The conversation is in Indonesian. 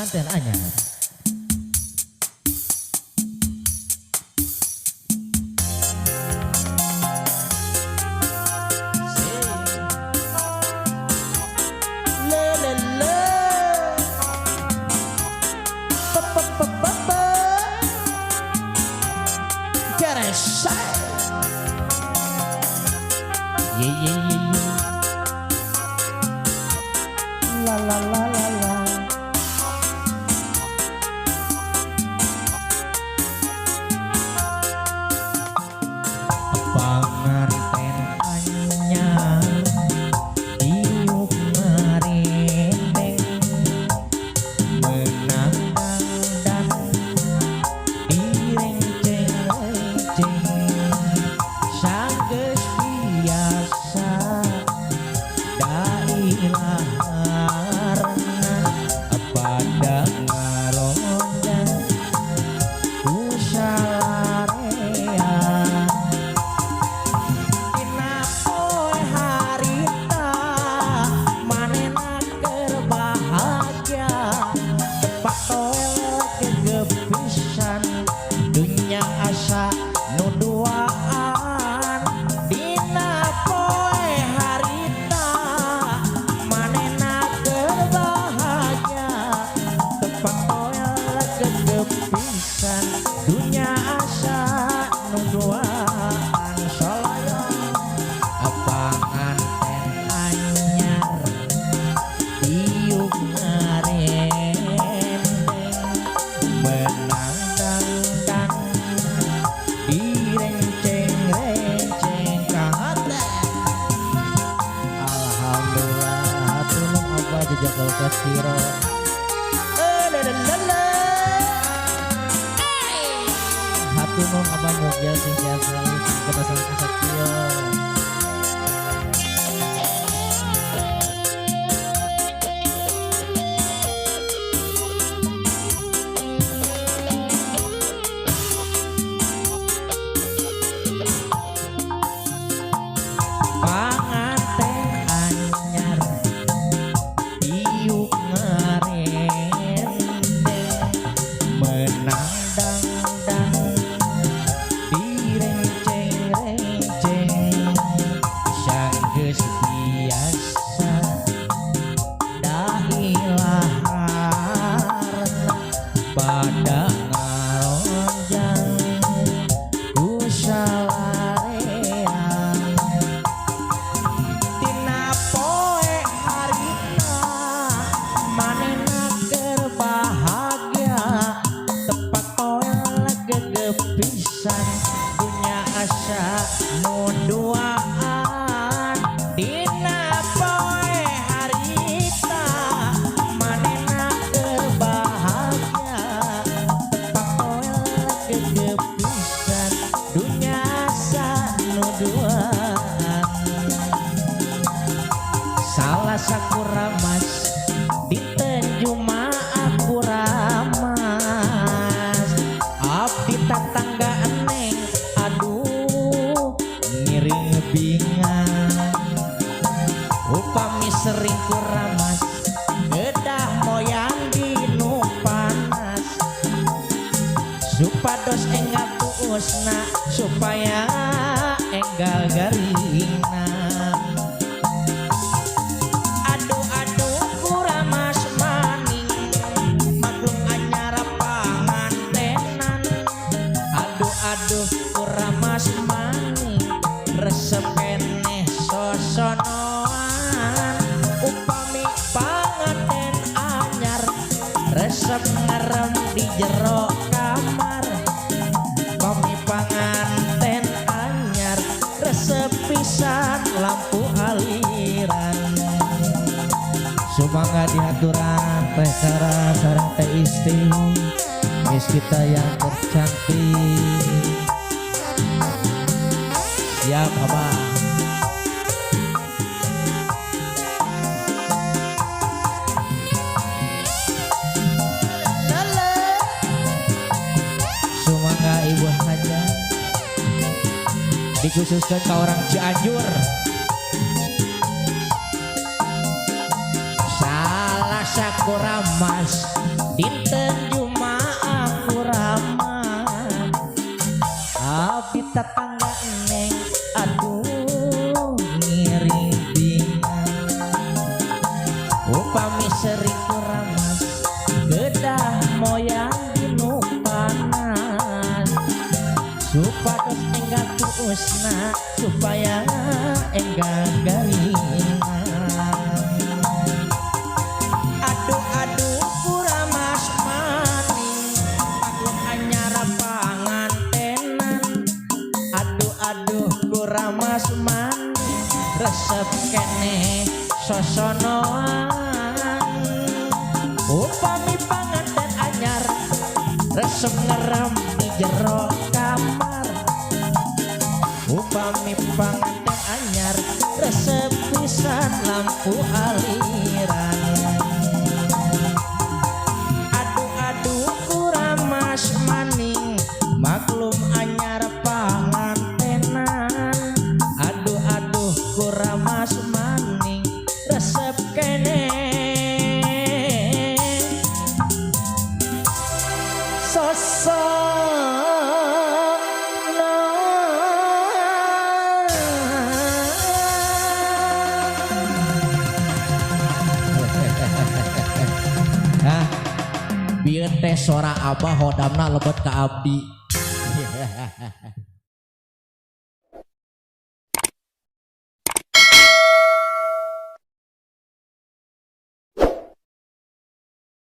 Panganten anyar. La la la la la. Panganten anyar iuk ngarendeng menandang dan direnceng-renceng sanggeus biasa dailah pada ngaronjang kusalarean dina poe harita manehna keur bahagia tepak toel kegepisan dunya asa nu duaan dina poe harita manehna keur bahagia tepak toel kegepisan dunya asa nu duaan solayong panganten anyar iuk ngarendeng menandang dan direnceng-renceng ka hate. Alhamdulillah hatur apa jejak kasiro. Hatur nuhun abang mobil sing biasa kedasan kasatio. Panganten anyar iuk ngarendeng menandang dan direnceng-renceng sanggeus biasa dailah pada ngaronjang kusalarean dina poe harita manehna keur bahagia tepak toel gegepisan dunya asa nu duaan dina poe harita manehna keur bahagia tepak toel gegepisan dunya asa nu duaan salah sakuramas ditenjuma aku ramas abdi tatangga eneng aduh ngiring bingang upami sering kuramas gedah moyang dinu panas supados enggal tuusna supaya enggal garingna. Aduh kuramas maning maklum anyar pangantenan. Aduh kuramas maning resep keneh sosonoan upami panganten anyar resep ngarem di jero kamar upami panganten anyar resep pisan lampu aliran sumangga dihaturan teh cara sareng teh isti geus kita yang tercantik siap abah. Sumangga ibu hajat dikhususkan ke orang Cianjur. Salah sakuramas dinten Jumaah kuraman abi tetangga neng aduh ngiring bingan upami seri kuramas gedah moyang dinu panas supados enggak tuusna supaya enggak garingan aduh kuramas maning maklum anyar pangantenan aduh kuramas maning resep kene sosonoan upami panganten anyar resep ngerem di jero kamar upami panganten anyar resep pisan lampu aliran aduh kuramas maning maklum anyar pangantenan aduh kuramas maning resep kene bieu teh sora abah hodamna lebet ka abdi